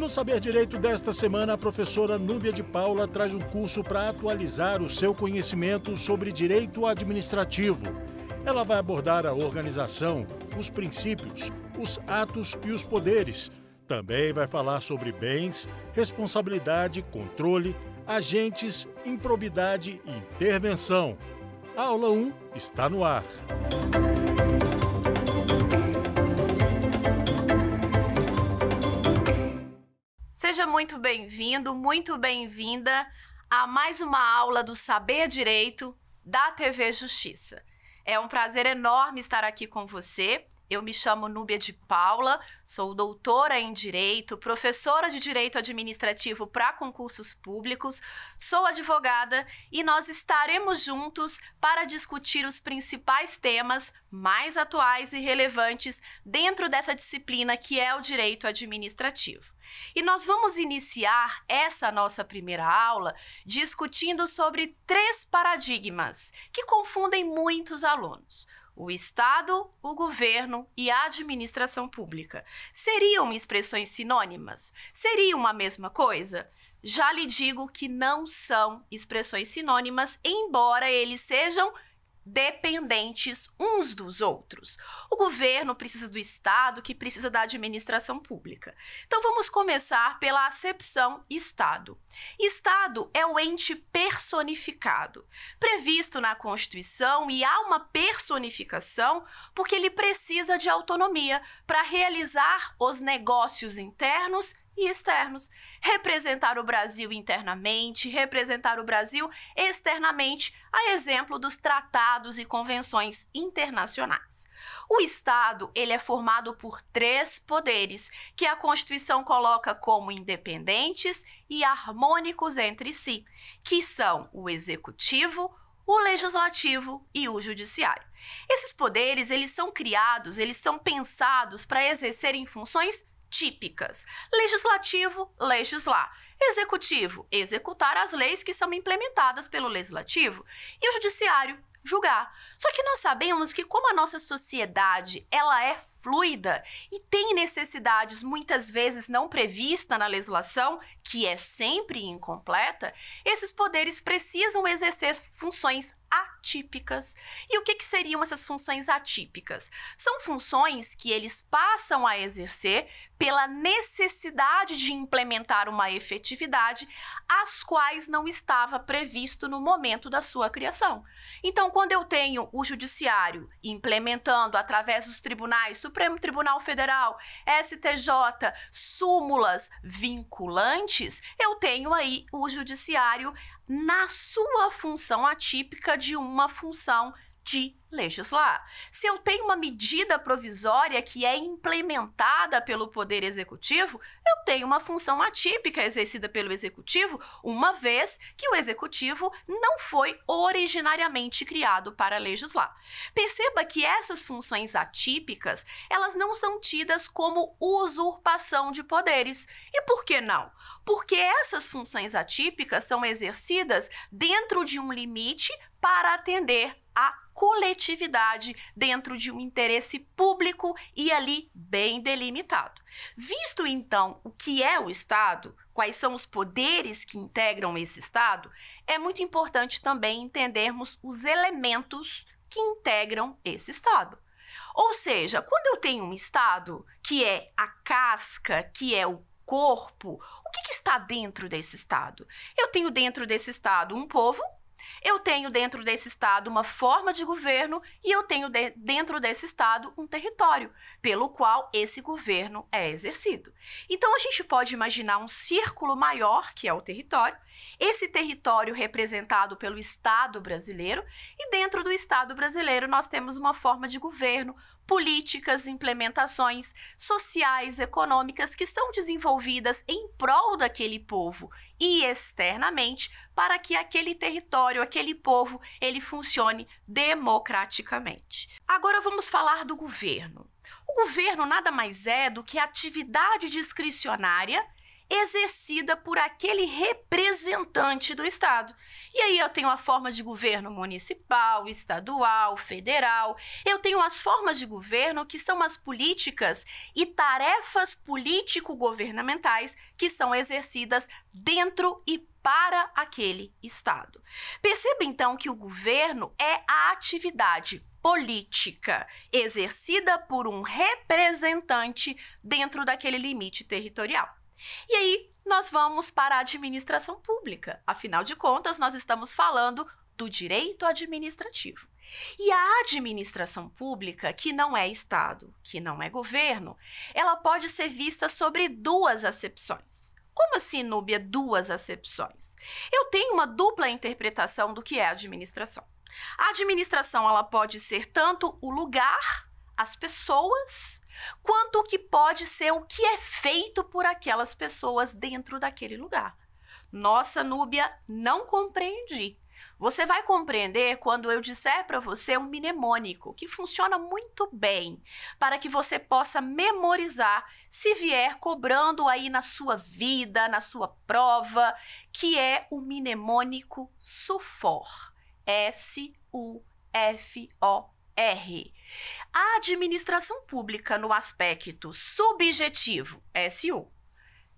No Saber Direito desta semana, a professora Núbia de Paula traz um curso para atualizar o seu conhecimento sobre direito administrativo. Ela vai abordar a organização, os princípios, os atos e os poderes. Também vai falar sobre bens, responsabilidade, controle, agentes, improbidade e intervenção. A aula 1 está no ar. Seja muito bem-vindo, muito bem-vinda a mais uma aula do Saber Direito da TV Justiça. É um prazer enorme estar aqui com você. Eu me chamo Núbia de Paula, sou doutora em Direito, professora de Direito Administrativo para concursos públicos, sou advogada e nós estaremos juntos para discutir os principais temas mais atuais e relevantes dentro dessa disciplina que é o Direito Administrativo. E nós vamos iniciar essa nossa primeira aula discutindo sobre 3 paradigmas que confundem muitos alunos. O Estado, o governo e a administração pública. Seriam expressões sinônimas? Seriam a mesma coisa? Já lhe digo que não são expressões sinônimas, embora eles sejam dependentes uns dos outros. O governo precisa do Estado, que precisa da administração pública. Então vamos começar pela acepção Estado. Estado é o ente personificado, previsto na Constituição, e há uma personificação porque ele precisa de autonomia para realizar os negócios internos e externos, representar o Brasil internamente, representar o Brasil externamente, a exemplo dos tratados e convenções internacionais. O Estado, ele é formado por 3 poderes, que a Constituição coloca como independentes e harmônicos entre si, que são o Executivo, o Legislativo e o Judiciário. Esses poderes, eles são criados, eles são pensados para exercerem funções típicas. Legislativo, legislar. Executivo, executar as leis que são implementadas pelo Legislativo. E o Judiciário, julgar. Só que nós sabemos que como a nossa sociedade ela é fluida e tem necessidades muitas vezes não previstas na legislação, que é sempre incompleta, esses poderes precisam exercer funções atípicas. E o que seriam essas funções atípicas? São funções que eles passam a exercer pela necessidade de implementar uma efetividade, as quais não estava previsto no momento da sua criação. Então, quando eu tenho o Judiciário implementando através dos tribunais, Supremo Tribunal Federal, STJ, súmulas vinculantes, eu tenho aí o Judiciário na sua função atípica de uma função de legislar. Se eu tenho uma medida provisória que é implementada pelo Poder Executivo, eu tenho uma função atípica exercida pelo Executivo, uma vez que o Executivo não foi originariamente criado para legislar. Perceba que essas funções atípicas, elas não são tidas como usurpação de poderes. E por que não? Porque essas funções atípicas são exercidas dentro de um limite para atender a coletividade dentro de um interesse público e ali bem delimitado. Visto então o que é o Estado, quais são os poderes que integram esse Estado, é muito importante também entendermos os elementos que integram esse Estado. Ou seja, quando eu tenho um Estado que é a casca, que é o corpo, o que está dentro desse Estado? Eu tenho dentro desse Estado um povo, eu tenho dentro desse Estado uma forma de governo e eu tenho dentro desse Estado um território pelo qual esse governo é exercido. Então, a gente pode imaginar um círculo maior, que é o território, esse território representado pelo Estado brasileiro, e dentro do Estado brasileiro nós temos uma forma de governo, políticas, implementações sociais, econômicas que são desenvolvidas em prol daquele povo e externamente para que aquele território, aquele povo, ele funcione democraticamente. Agora vamos falar do governo. O governo nada mais é do que a atividade discricionária exercida por aquele representante do Estado. E aí eu tenho a forma de governo municipal, estadual, federal. Eu tenho as formas de governo que são as políticas e tarefas político-governamentais que são exercidas dentro e para aquele Estado. Perceba então que o governo é a atividade política exercida por um representante dentro daquele limite territorial. E aí, nós vamos para a administração pública. Afinal de contas, nós estamos falando do direito administrativo. E a administração pública, que não é Estado, que não é governo, ela pode ser vista sobre duas acepções. Como assim, Núbia, duas acepções? Eu tenho uma dupla interpretação do que é administração. A administração, ela pode ser tanto o lugar, as pessoas, quanto o que pode ser o que é feito por aquelas pessoas dentro daquele lugar. Nossa, Núbia, não compreendi. Você vai compreender quando eu disser para você um mnemônico, que funciona muito bem, para que você possa memorizar se vier cobrando aí na sua vida, na sua prova, que é o mnemônico SUFOR. S-U-F-O-R. A administração pública no aspecto subjetivo, S-U.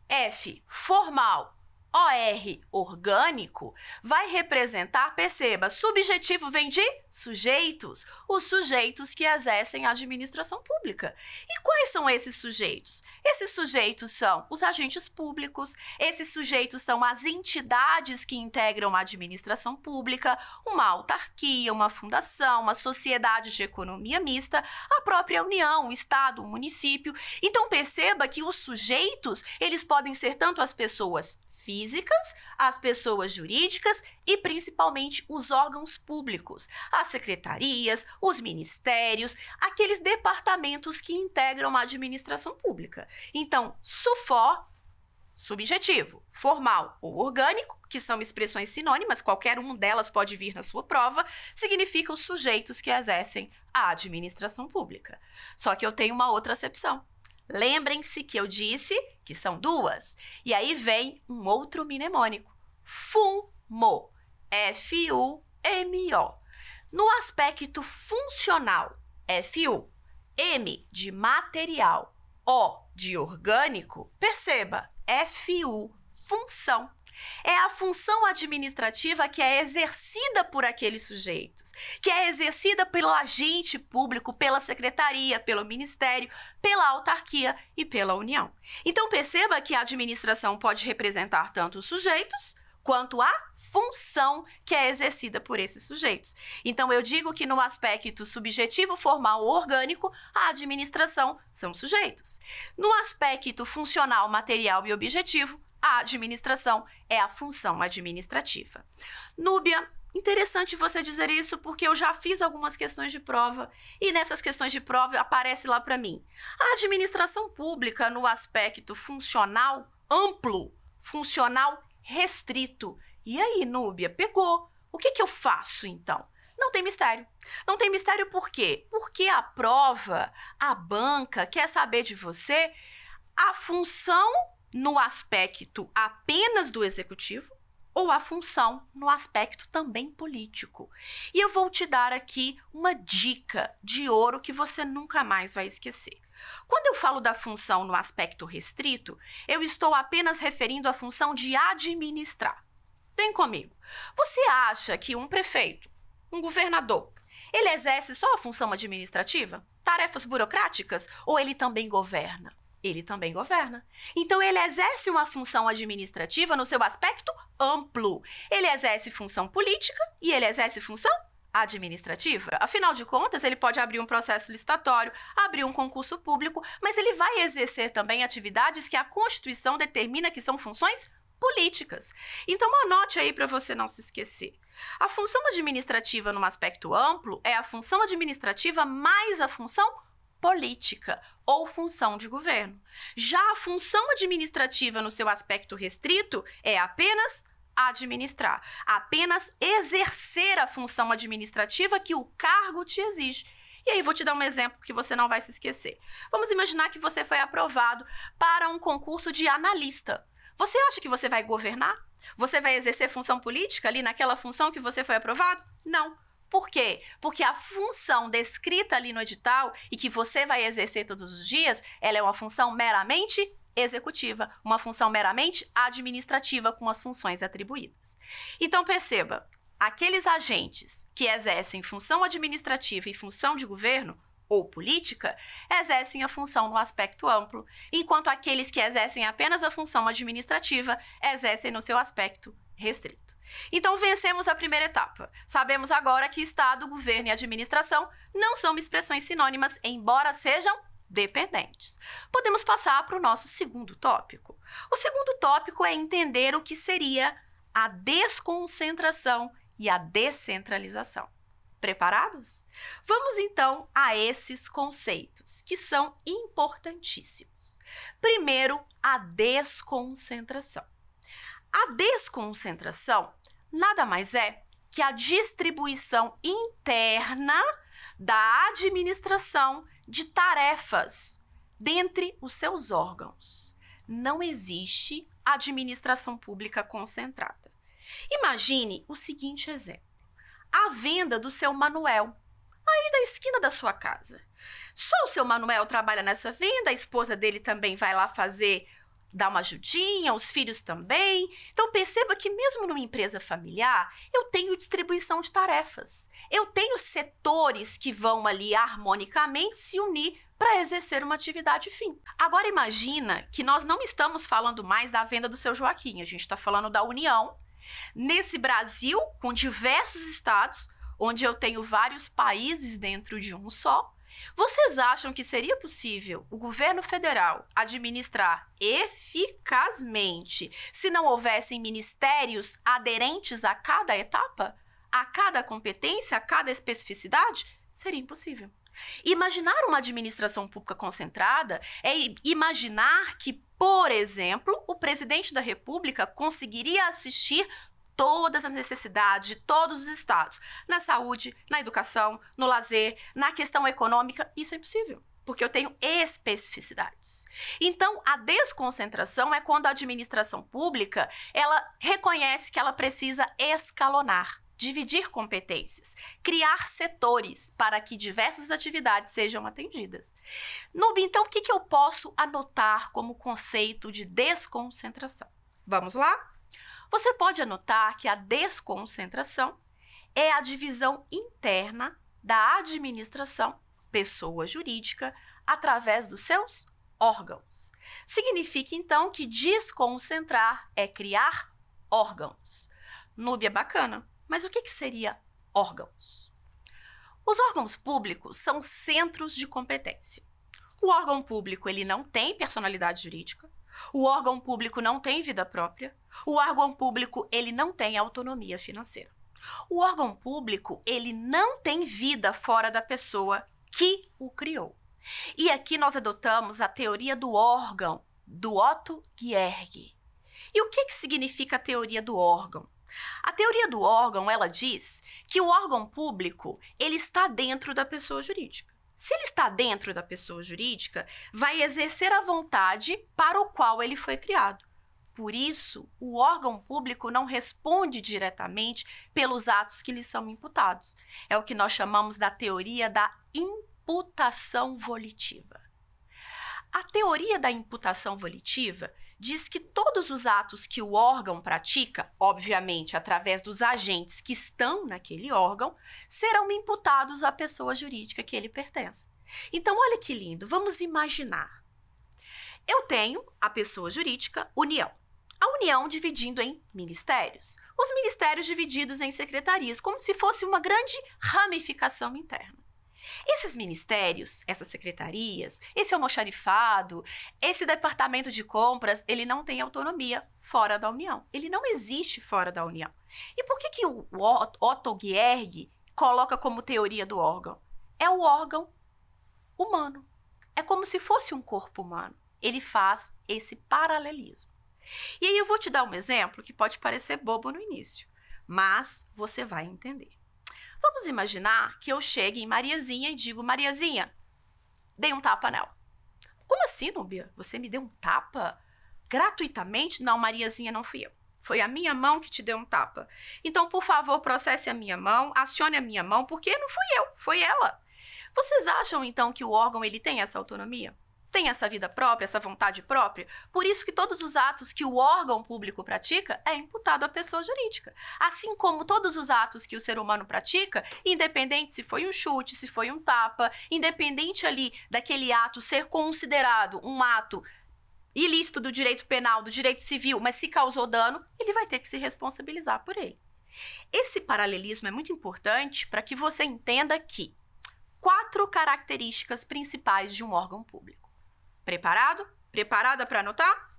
F, formal, OR, orgânico, vai representar, perceba, subjetivo vem de sujeitos, os sujeitos que exercem a administração pública. E quais são esses sujeitos? Esses sujeitos são os agentes públicos, esses sujeitos são as entidades que integram a administração pública, uma autarquia, uma fundação, uma sociedade de economia mista, a própria União, o Estado, o município. Então perceba que os sujeitos, eles podem ser tanto as pessoas físicas, as pessoas jurídicas e principalmente os órgãos públicos, as secretarias, os ministérios, aqueles departamentos que integram a administração pública. Então, SUFOR, subjetivo, formal ou orgânico, que são expressões sinônimas, qualquer uma delas pode vir na sua prova, significa os sujeitos que exercem a administração pública. Só que eu tenho uma outra acepção. Lembrem-se que eu disse que são duas. E aí vem um outro mnemônico. FUMO. F-U-M-O. No aspecto funcional, F-U. M de material. O de orgânico. Perceba, F-U. Função. É a função administrativa que é exercida por aqueles sujeitos, que é exercida pelo agente público, pela secretaria, pelo ministério, pela autarquia e pela União. Então perceba que a administração pode representar tanto os sujeitos quanto a função que é exercida por esses sujeitos. Então eu digo que no aspecto subjetivo, formal ou orgânico, a administração são sujeitos. No aspecto funcional, material e objetivo, a administração é a função administrativa. Núbia, interessante você dizer isso porque eu já fiz algumas questões de prova e nessas questões de prova aparece lá para mim. A administração pública no aspecto funcional amplo, funcional restrito. E aí, Núbia, pegou. O que eu faço então? Não tem mistério. Não tem mistério por quê? Porque a prova, a banca quer saber de você a função no aspecto apenas do executivo ou a função no aspecto também político. E eu vou te dar aqui uma dica de ouro que você nunca mais vai esquecer. Quando eu falo da função no aspecto restrito, eu estou apenas referindo à função de administrar. Vem comigo. Você acha que um prefeito, um governador, ele exerce só a função administrativa? Tarefas burocráticas? Ou ele também governa? Ele também governa. Então, ele exerce uma função administrativa no seu aspecto amplo. Ele exerce função política e ele exerce função administrativa. Afinal de contas, ele pode abrir um processo licitatório, abrir um concurso público, mas ele vai exercer também atividades que a Constituição determina que são funções políticas. Então, anote aí para você não se esquecer. A função administrativa no aspecto amplo é a função administrativa mais a função política ou função de governo. Já a função administrativa no seu aspecto restrito é apenas administrar, apenas exercer a função administrativa que o cargo te exige. E aí vou te dar um exemplo que você não vai se esquecer. Vamos imaginar que você foi aprovado para um concurso de analista. Você acha que você vai governar? Você vai exercer função política ali naquela função que você foi aprovado? Não. Por quê? Porque a função descrita ali no edital e que você vai exercer todos os dias, ela é uma função meramente executiva, uma função meramente administrativa com as funções atribuídas. Então, perceba, aqueles agentes que exercem função administrativa e função de governo ou política, exercem a função no aspecto amplo, enquanto aqueles que exercem apenas a função administrativa exercem no seu aspecto restrito. Então, vencemos a primeira etapa. Sabemos agora que Estado, governo e administração não são expressões sinônimas, embora sejam dependentes. Podemos passar para o nosso segundo tópico. O segundo tópico é entender o que seria a desconcentração e a descentralização. Preparados? Vamos então a esses conceitos, que são importantíssimos. Primeiro, a desconcentração. A desconcentração nada mais é que a distribuição interna da administração de tarefas dentre os seus órgãos. Não existe administração pública concentrada. Imagine o seguinte exemplo. A venda do seu Manuel, aí da esquina da sua casa. Só o seu Manuel trabalha nessa venda, a esposa dele também vai lá dar uma ajudinha, os filhos também. Então, perceba que mesmo numa empresa familiar, eu tenho distribuição de tarefas. Eu tenho setores que vão ali harmonicamente se unir para exercer uma atividade fim. Agora, imagina que nós não estamos falando mais da venda do seu Joaquim, a gente está falando da união. Nesse Brasil, com diversos estados, onde eu tenho vários países dentro de um só, vocês acham que seria possível o governo federal administrar eficazmente se não houvessem ministérios aderentes a cada etapa, a cada competência, a cada especificidade? Seria impossível. Imaginar uma administração pública concentrada é imaginar que, por exemplo, o presidente da República conseguiria assistir todas as necessidades de todos os estados, na saúde, na educação, no lazer, na questão econômica. Isso é impossível, porque eu tenho especificidades. Então, a desconcentração é quando a administração pública, ela reconhece que ela precisa escalonar, dividir competências, criar setores para que diversas atividades sejam atendidas. Nubi, então, o que eu posso anotar como conceito de desconcentração? Vamos lá? Você pode anotar que a desconcentração é a divisão interna da administração, pessoa jurídica, através dos seus órgãos. Significa, então, que desconcentrar é criar órgãos. Núbia, bacana, mas o que seria órgãos? Os órgãos públicos são centros de competência. O órgão público ele não tem personalidade jurídica, o órgão público não tem vida própria, o órgão público ele não tem autonomia financeira. O órgão público ele não tem vida fora da pessoa que o criou. E aqui nós adotamos a teoria do órgão, do Otto Gierge. E o que significa a teoria do órgão? A teoria do órgão, ela diz que o órgão público, ele está dentro da pessoa jurídica. Se ele está dentro da pessoa jurídica, vai exercer a vontade para o qual ele foi criado. Por isso, o órgão público não responde diretamente pelos atos que lhe são imputados. É o que nós chamamos da teoria da imputação volitiva. A teoria da imputação volitiva diz que todos os atos que o órgão pratica, obviamente através dos agentes que estão naquele órgão, serão imputados à pessoa jurídica que ele pertence. Então, olha que lindo, vamos imaginar. Eu tenho a pessoa jurídica União. A União dividindo em ministérios. Os ministérios divididos em secretarias, como se fosse uma grande ramificação interna. Esses ministérios, essas secretarias, esse almoxarifado, esse departamento de compras, ele não tem autonomia fora da União. Ele não existe fora da União. E por que o Otto Gierge coloca como teoria do órgão? É o órgão humano. É como se fosse um corpo humano. Ele faz esse paralelismo. E aí eu vou te dar um exemplo que pode parecer bobo no início, mas você vai entender. Vamos imaginar que eu chegue em Mariazinha e digo, Mariazinha, dei um tapa nela. Como assim, Núbia? Você me deu um tapa? gratuitamente? Não, Mariazinha, não fui eu. Foi a minha mão que te deu um tapa. Então, por favor, processe a minha mão, acione a minha mão, porque não fui eu, foi ela. Vocês acham, então, que o órgão ele tem essa autonomia? Tem essa vida própria, essa vontade própria? Por isso que todos os atos que o órgão público pratica é imputado à pessoa jurídica. Assim como todos os atos que o ser humano pratica, independente se foi um chute, se foi um tapa, independente ali daquele ato ser considerado um ato ilícito do direito penal, do direito civil, mas se causou dano, ele vai ter que se responsabilizar por ele. Esse paralelismo é muito importante para que você entenda que 4 características principais de um órgão público. Preparado? Preparada para anotar?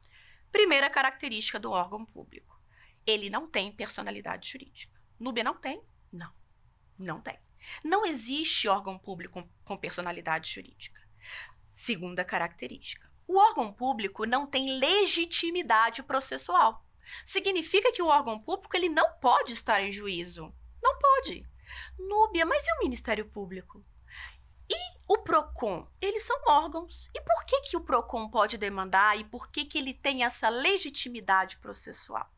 Primeira característica do órgão público. Ele não tem personalidade jurídica. Núbia não tem? Não. Não tem. Não existe órgão público com personalidade jurídica. Segunda característica. O órgão público não tem legitimidade processual. Significa que o órgão público ele não pode estar em juízo. Não pode. Núbia, mas e o Ministério Público? O PROCON, eles são órgãos. E por que o PROCON pode demandar e por que ele tem essa legitimidade processual?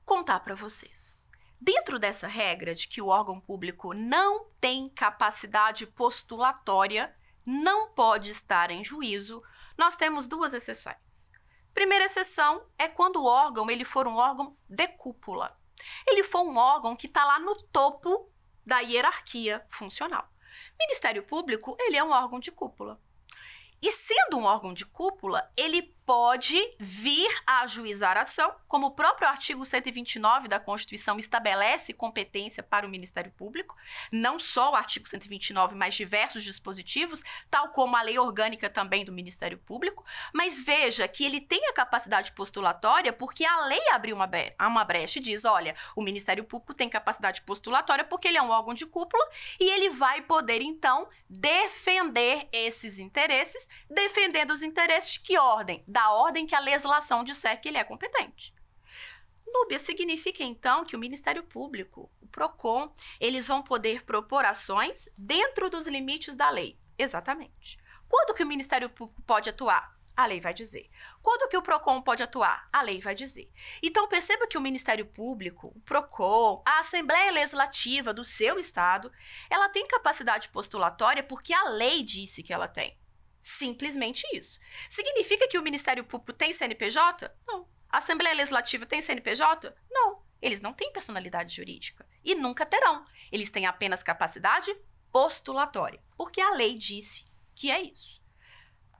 Contar para vocês. Dentro dessa regra de que o órgão público não tem capacidade postulatória, não pode estar em juízo, nós temos 2 exceções. Primeira exceção é quando o órgão ele for um órgão de cúpula. Ele for um órgão que está lá no topo da hierarquia funcional. Ministério Público, ele é um órgão de cúpula. E sendo um órgão de cúpula, ele pode vir a ajuizar ação, como o próprio artigo 129 da Constituição estabelece competência para o Ministério Público, não só o artigo 129, mas diversos dispositivos, tal como a lei orgânica também do Ministério Público, mas veja que ele tem a capacidade postulatória porque a lei abriu uma brecha e diz, olha, o Ministério Público tem capacidade postulatória porque ele é um órgão de cúpula e ele vai poder, então, defender esses interesses, defendendo os interesses de que ordem? Da ordem que a legislação disser que ele é competente. Núbia, significa então que o Ministério Público, o PROCON, eles vão poder propor ações dentro dos limites da lei. Exatamente. Quando que o Ministério Público pode atuar? A lei vai dizer. Quando que o PROCON pode atuar? A lei vai dizer. Então perceba que o Ministério Público, o PROCON, a Assembleia Legislativa do seu estado, ela tem capacidade postulatória porque a lei disse que ela tem. Simplesmente isso. Significa que o Ministério Público tem CNPJ? Não. A Assembleia Legislativa tem CNPJ? Não. Eles não têm personalidade jurídica e nunca terão. Eles têm apenas capacidade postulatória, porque a lei disse que é isso.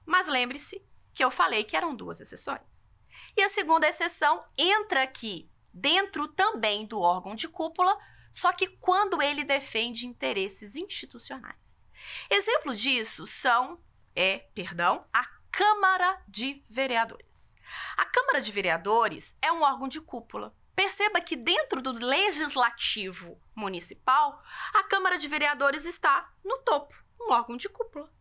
Mas lembre-se que eu falei que eram 2 exceções. E a segunda exceção entra aqui dentro também do órgão de cúpula, só que quando ele defende interesses institucionais. Exemplo disso a Câmara de Vereadores. A Câmara de Vereadores é um órgão de cúpula. Perceba que dentro do Legislativo Municipal, a Câmara de Vereadores está no topo, um órgão de cúpula.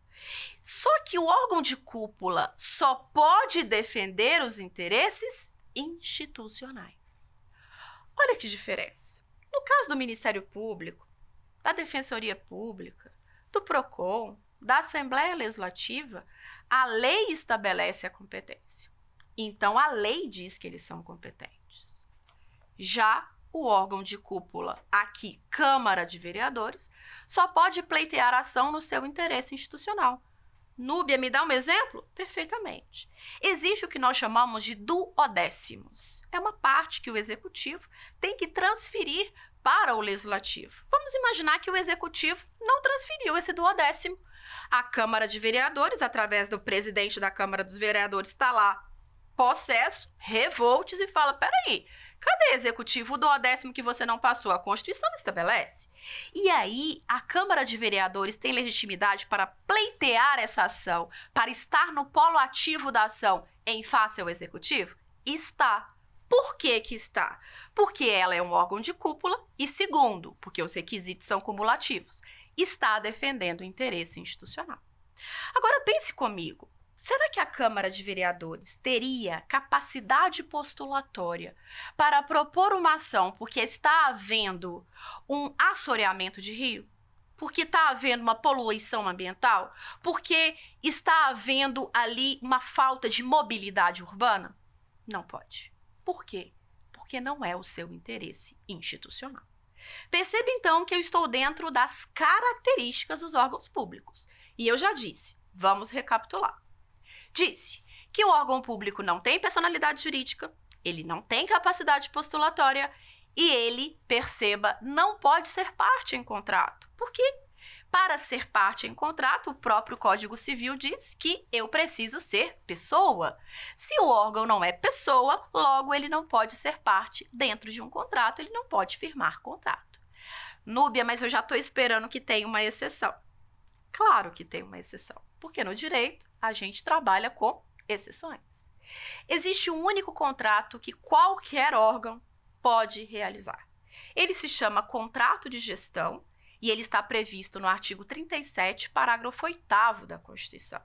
Só que o órgão de cúpula só pode defender os interesses institucionais. Olha que diferença. No caso do Ministério Público, da Defensoria Pública, do PROCON, da Assembleia Legislativa, a lei estabelece a competência. Então, a lei diz que eles são competentes. Já o órgão de cúpula, aqui, Câmara de Vereadores, só pode pleitear ação no seu interesse institucional. Núbia, me dá um exemplo? Perfeitamente. Existe o que nós chamamos de duodécimos. É uma parte que o Executivo tem que transferir para o Legislativo. Vamos imaginar que o Executivo não transferiu esse duodécimo. A Câmara de Vereadores, através do presidente da Câmara dos Vereadores, está lá, possesso, revoltes, e fala, peraí, cadê executivo? O duodécimo que você não passou, a Constituição estabelece. E aí, a Câmara de Vereadores tem legitimidade para pleitear essa ação, para estar no polo ativo da ação em face ao executivo? Está. Por que que está? Porque ela é um órgão de cúpula e, segundo, porque os requisitos são cumulativos, está defendendo o interesse institucional. Agora, pense comigo. Será que a Câmara de Vereadores teria capacidade postulatória para propor uma ação porque está havendo um assoreamento de rio? Porque está havendo uma poluição ambiental? Porque está havendo ali uma falta de mobilidade urbana? Não pode. Por quê? Porque não é o seu interesse institucional. Perceba, então, que eu estou dentro das características dos órgãos públicos. E eu já disse, vamos recapitular. Disse que o órgão público não tem personalidade jurídica, ele não tem capacidade postulatória e ele, perceba, não pode ser parte em contrato. Por quê? Para ser parte em contrato, o próprio Código Civil diz que eu preciso ser pessoa. Se o órgão não é pessoa, logo ele não pode ser parte dentro de um contrato, ele não pode firmar contrato. Núbia, mas eu já estou esperando que tenha uma exceção. Claro que tem uma exceção, porque no direito a gente trabalha com exceções. Existe um único contrato que qualquer órgão pode realizar. Ele se chama contrato de gestão e ele está previsto no artigo 37, parágrafo 8º da Constituição.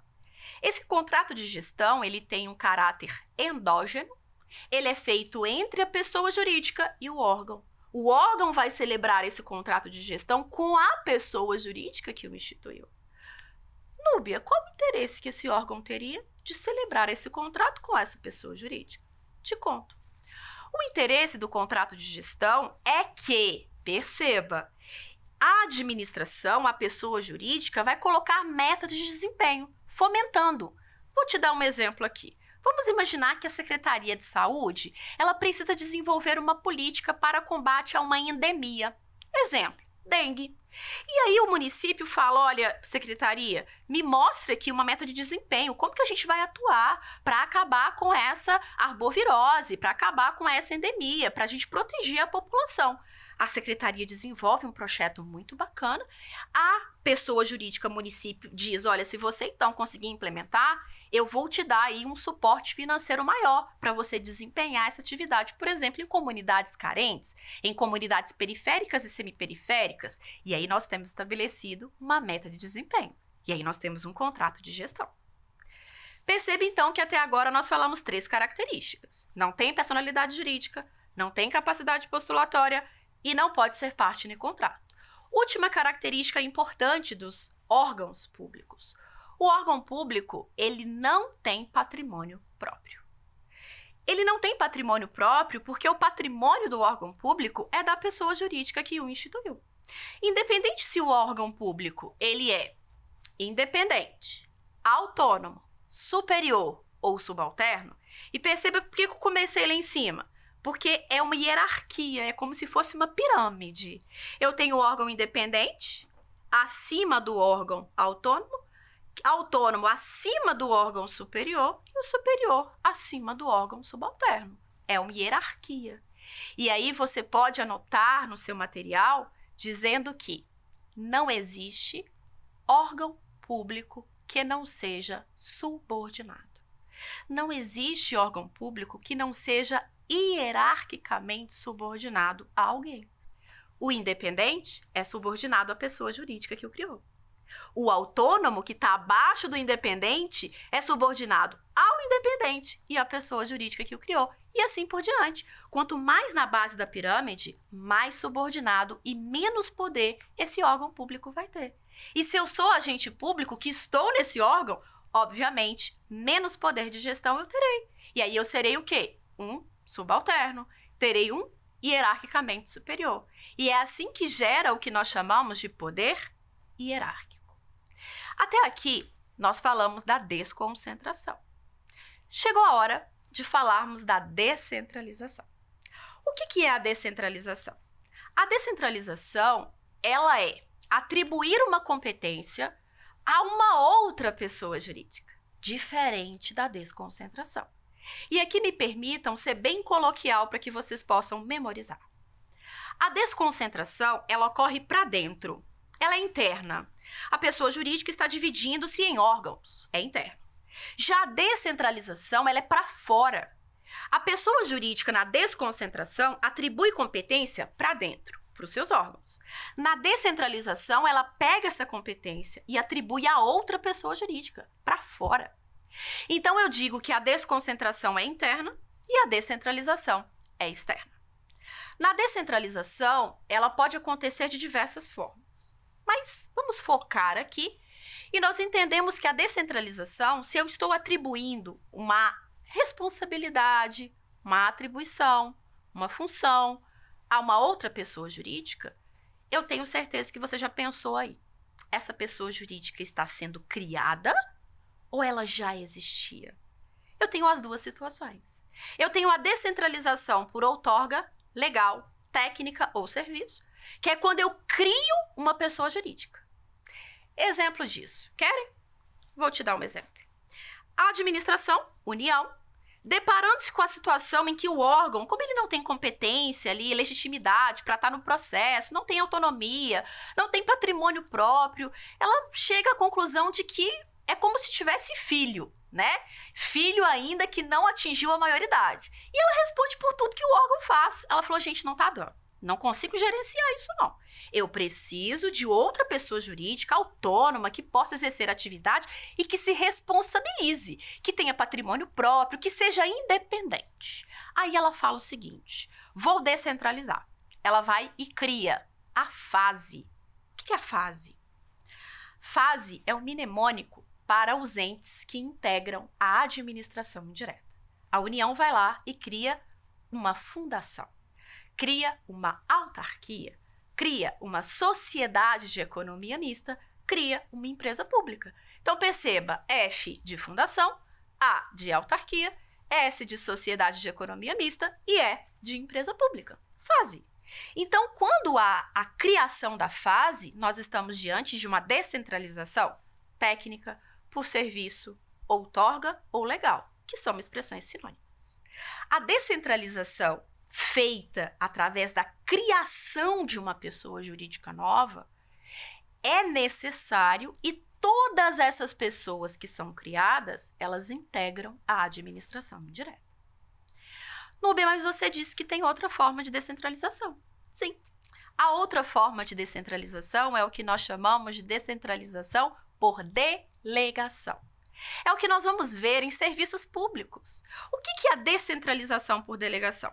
Esse contrato de gestão, ele tem um caráter endógeno, ele é feito entre a pessoa jurídica e o órgão. O órgão vai celebrar esse contrato de gestão com a pessoa jurídica que o instituiu. Núbia, qual o interesse que esse órgão teria de celebrar esse contrato com essa pessoa jurídica? Te conto. O interesse do contrato de gestão é que, perceba, a administração, a pessoa jurídica, vai colocar metas de desempenho, fomentando. Vou te dar um exemplo aqui. Vamos imaginar que a Secretaria de Saúde, ela precisa desenvolver uma política para combate a uma endemia. Exemplo, dengue. E aí o município fala, olha, secretaria, me mostra aqui uma meta de desempenho, como que a gente vai atuar para acabar com essa arbovirose, para acabar com essa endemia, para a gente proteger a população. A secretaria desenvolve um projeto muito bacana, a pessoa jurídica município diz, olha, se você então conseguir implementar, eu vou te dar aí um suporte financeiro maior para você desempenhar essa atividade, por exemplo, em comunidades carentes, em comunidades periféricas e semiperiféricas. E aí nós temos estabelecido uma meta de desempenho. E aí nós temos um contrato de gestão. Perceba então que até agora nós falamos 3 características. Não tem personalidade jurídica, não tem capacidade postulatória e não pode ser parte no contrato. Última característica importante dos órgãos públicos. O órgão público, ele não tem patrimônio próprio. Ele não tem patrimônio próprio porque o patrimônio do órgão público é da pessoa jurídica que o instituiu. Independente se o órgão público ele é independente, autônomo, superior ou subalterno, e perceba por que eu comecei lá em cima. Porque é uma hierarquia, é como se fosse uma pirâmide. Eu tenho o órgão independente, acima do órgão autônomo, autônomo acima do órgão superior e o superior acima do órgão subalterno. É uma hierarquia. E aí você pode anotar no seu material dizendo que não existe órgão público que não seja subordinado. Não existe órgão público que não seja hierarquicamente subordinado a alguém. O independente é subordinado à pessoa jurídica que o criou. O autônomo, que está abaixo do independente, é subordinado ao independente e à pessoa jurídica que o criou. E assim por diante. Quanto mais na base da pirâmide, mais subordinado e menos poder esse órgão público vai ter. E se eu sou agente público que estou nesse órgão, obviamente, menos poder de gestão eu terei. E aí eu serei o quê? Um subalterno, terei um hierarquicamente superior. E é assim que gera o que nós chamamos de poder hierárquico. Até aqui, nós falamos da desconcentração. Chegou a hora de falarmos da descentralização. O que é a descentralização? A descentralização, ela é atribuir uma competência a uma outra pessoa jurídica, diferente da desconcentração. E aqui me permitam ser bem coloquial para que vocês possam memorizar. A desconcentração, ela ocorre para dentro. Ela é interna. A pessoa jurídica está dividindo-se em órgãos. É interno. Já a descentralização, ela é para fora. A pessoa jurídica, na desconcentração, atribui competência para dentro, para os seus órgãos. Na descentralização, ela pega essa competência e atribui a outra pessoa jurídica, para fora. Então, eu digo que a desconcentração é interna e a descentralização é externa. Na descentralização, ela pode acontecer de diversas formas. Mas vamos focar aqui e nós entendemos que a descentralização, se eu estou atribuindo uma responsabilidade, uma atribuição, uma função a uma outra pessoa jurídica, eu tenho certeza que você já pensou aí. Essa pessoa jurídica está sendo criada ou ela já existia? Eu tenho as duas situações. Eu tenho a descentralização por outorga legal, técnica ou serviço, que é quando eu crio uma pessoa jurídica. Exemplo disso. Querem? Vou te dar um exemplo. A administração, União, deparando-se com a situação em que o órgão, como ele não tem competência ali, legitimidade para estar no processo, não tem autonomia, não tem patrimônio próprio, ela chega à conclusão de que é como se tivesse filho, né? Filho ainda que não atingiu a maioridade. E ela responde por tudo que o órgão faz. Ela falou, gente, não tá dando. Não consigo gerenciar isso, não. Eu preciso de outra pessoa jurídica autônoma que possa exercer atividade e que se responsabilize, que tenha patrimônio próprio, que seja independente. Aí ela fala o seguinte, vou descentralizar. Ela vai e cria a FASE. O que é a FASE? FASE é um mnemônico para os entes que integram a administração indireta. A União vai lá e cria uma fundação. Cria uma autarquia, cria uma sociedade de economia mista, cria uma empresa pública. Então, perceba, F de fundação, A de autarquia, S de sociedade de economia mista e E de empresa pública. FASE. Então, quando há a criação da FASE, nós estamos diante de uma descentralização técnica, por serviço, outorga ou legal, que são expressões sinônimas. A descentralização feita através da criação de uma pessoa jurídica nova, é necessário e todas essas pessoas que são criadas, elas integram a administração indireta. Nubia, mas você disse que tem outra forma de descentralização. Sim. A outra forma de descentralização é o que nós chamamos de descentralização por delegação. É o que nós vamos ver em serviços públicos. O que é a descentralização por delegação?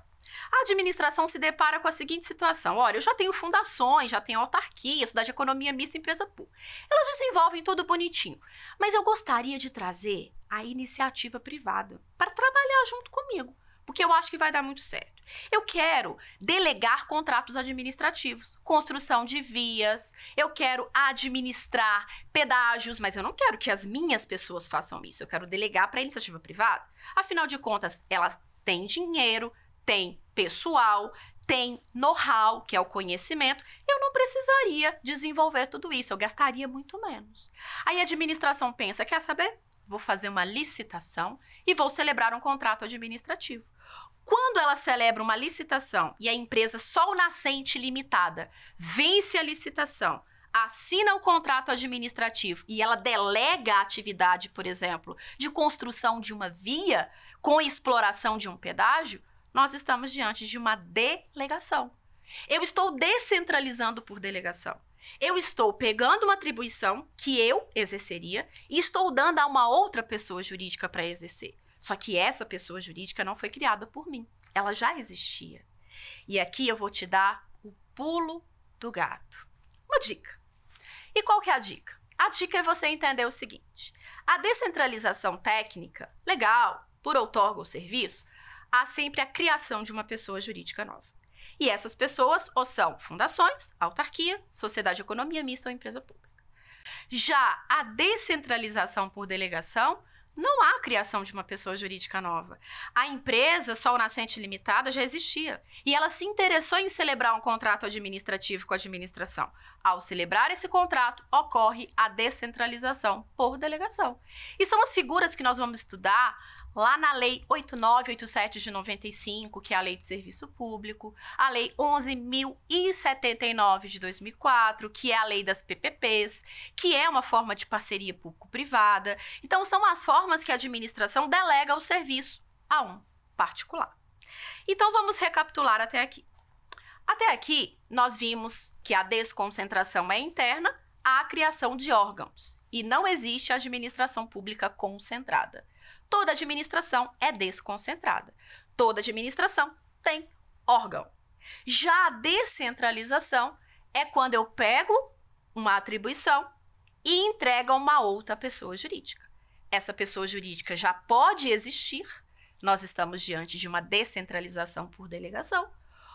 A administração se depara com a seguinte situação. Olha, eu já tenho fundações, já tenho autarquia, sociedade de economia mista e empresa pública. Elas desenvolvem tudo bonitinho. Mas eu gostaria de trazer a iniciativa privada para trabalhar junto comigo, porque eu acho que vai dar muito certo. Eu quero delegar contratos administrativos, construção de vias, eu quero administrar pedágios, mas eu não quero que as minhas pessoas façam isso. Eu quero delegar para a iniciativa privada. Afinal de contas, elas têm dinheiro, tem pessoal, tem know-how, que é o conhecimento, eu não precisaria desenvolver tudo isso, eu gastaria muito menos. Aí a administração pensa, quer saber? Vou fazer uma licitação e vou celebrar um contrato administrativo. Quando ela celebra uma licitação e a empresa Sol Nascente Limitada vence a licitação, assina o contrato administrativo e ela delega a atividade, por exemplo, de construção de uma via com exploração de um pedágio, nós estamos diante de uma delegação. Eu estou descentralizando por delegação. Eu estou pegando uma atribuição que eu exerceria e estou dando a uma outra pessoa jurídica para exercer. Só que essa pessoa jurídica não foi criada por mim. Ela já existia. E aqui eu vou te dar o pulo do gato. Uma dica. E qual que é a dica? A dica é você entender o seguinte. A descentralização técnica, legal, por outorga ou serviço, há sempre a criação de uma pessoa jurídica nova. E essas pessoas ou são fundações, autarquia, sociedade de economia mista ou empresa pública. Já a descentralização por delegação, não há criação de uma pessoa jurídica nova. A empresa Sol Nascente Limitada já existia e ela se interessou em celebrar um contrato administrativo com a administração. Ao celebrar esse contrato, ocorre a descentralização por delegação. E são as figuras que nós vamos estudar lá na Lei 8987 de 95, que é a Lei de Serviço Público, a Lei 11.079 de 2004, que é a Lei das PPPs, que é uma forma de parceria público-privada. Então, são as formas que a administração delega o serviço a um particular. Então, vamos recapitular até aqui. Até aqui, nós vimos que a desconcentração é interna à criação de órgãos e não existe administração pública concentrada. Toda administração é desconcentrada. Toda administração tem órgão. Já a descentralização é quando eu pego uma atribuição e entrego a uma outra pessoa jurídica. Essa pessoa jurídica já pode existir, nós estamos diante de uma descentralização por delegação,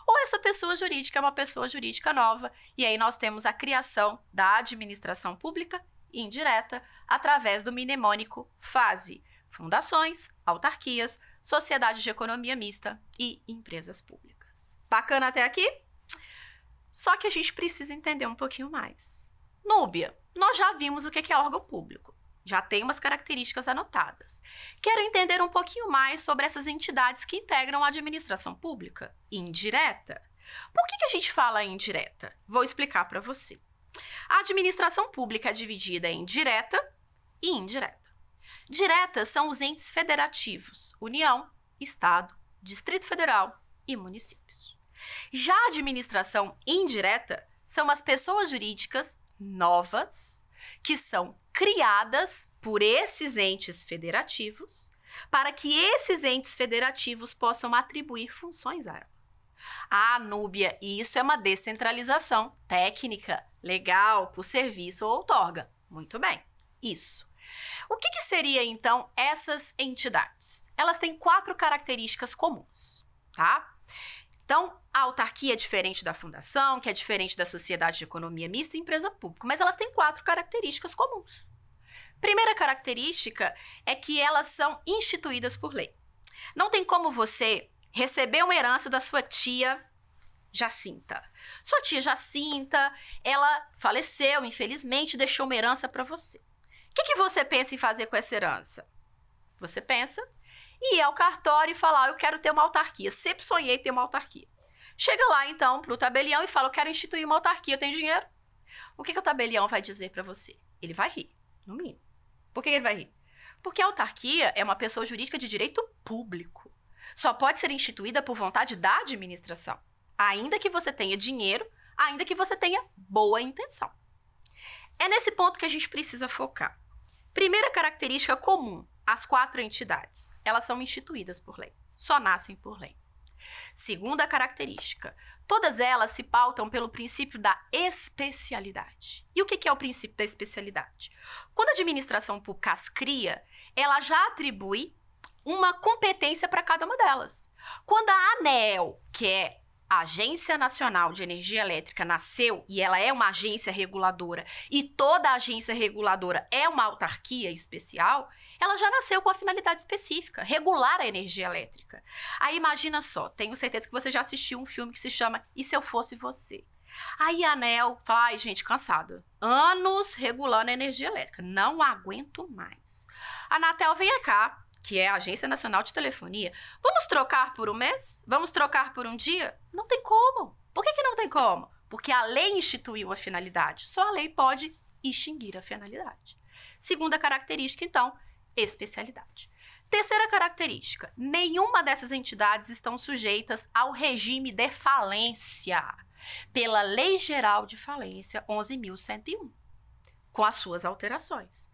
ou essa pessoa jurídica é uma pessoa jurídica nova, e aí nós temos a criação da administração pública indireta através do mnemônico FASE: fundações, autarquias, sociedade de economia mista e empresas públicas. Bacana até aqui? Só que a gente precisa entender um pouquinho mais. Núbia, nós já vimos o que é órgão público. Já tem umas características anotadas. Quero entender um pouquinho mais sobre essas entidades que integram a administração pública indireta. Por que a gente fala indireta? Vou explicar para você. A administração pública é dividida em direta e indireta. Diretas são os entes federativos: União, Estado, Distrito Federal e municípios. Já a administração indireta são as pessoas jurídicas novas que são criadas por esses entes federativos para que esses entes federativos possam atribuir funções a ela. Ah, Núbia, isso é uma descentralização técnica, legal, por serviço ou outorga. Muito bem, isso. O que seria, então, essas entidades? Elas têm 4 características comuns, tá? Então, a autarquia é diferente da fundação, que é diferente da sociedade de economia mista e empresa pública, mas elas têm 4 características comuns. Primeira característica é que elas são instituídas por lei. Não tem como você receber uma herança da sua tia Jacinta. Sua tia Jacinta, ela faleceu, infelizmente, deixou uma herança para você. O que você pensa em fazer com essa herança? Você pensa e ir ao cartório e falar: eu quero ter uma autarquia, sempre sonhei ter uma autarquia. Chega lá, então, para o tabelião e fala: eu quero instituir uma autarquia, eu tenho dinheiro? O que o tabelião vai dizer para você? Ele vai rir, no mínimo. Por que ele vai rir? Porque a autarquia é uma pessoa jurídica de direito público. Só pode ser instituída por vontade da administração, ainda que você tenha dinheiro, ainda que você tenha boa intenção. É nesse ponto que a gente precisa focar. Primeira característica comum: as 4 entidades, elas são instituídas por lei, só nascem por lei. Segunda característica: todas elas se pautam pelo princípio da especialidade. E o que é o princípio da especialidade? Quando a administração pública as cria, ela já atribui uma competência para cada uma delas. Quando a ANEEL, que é a Agência Nacional de Energia Elétrica, nasceu, e ela é uma agência reguladora, e toda agência reguladora é uma autarquia especial, ela já nasceu com a finalidade específica: regular a energia elétrica. Aí imagina só, tenho certeza que você já assistiu um filme que se chama E Se Eu Fosse Você? Aí a ANEEL fala: ai, gente, cansada. Anos regulando a energia elétrica, não aguento mais. A Anatel vem cá, que é a Agência Nacional de Telefonia. Vamos trocar por um mês? Vamos trocar por um dia? Não tem como. Por que não tem como? Porque a lei instituiu a finalidade. Só a lei pode extinguir a finalidade. Segunda característica, então: especialidade. Terceira característica: nenhuma dessas entidades estão sujeitas ao regime de falência pela Lei Geral de Falência 11.101, com as suas alterações.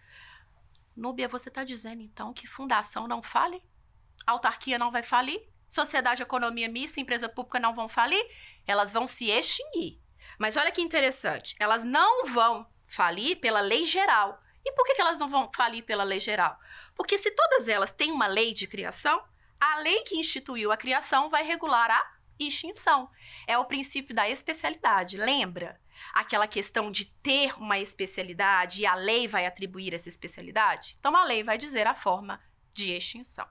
Núbia, você está dizendo, então, que fundação não fale? Autarquia não vai falir? Sociedade de economia mista e empresa pública não vão falir? Elas vão se extinguir. Mas olha que interessante, elas não vão falir pela lei geral. E por que elas não vão falir pela lei geral? Porque se todas elas têm uma lei de criação, a lei que instituiu a criação vai regular a extinção. É o princípio da especialidade, lembra? Aquela questão de ter uma especialidade e a lei vai atribuir essa especialidade? Então, a lei vai dizer a forma de extinção.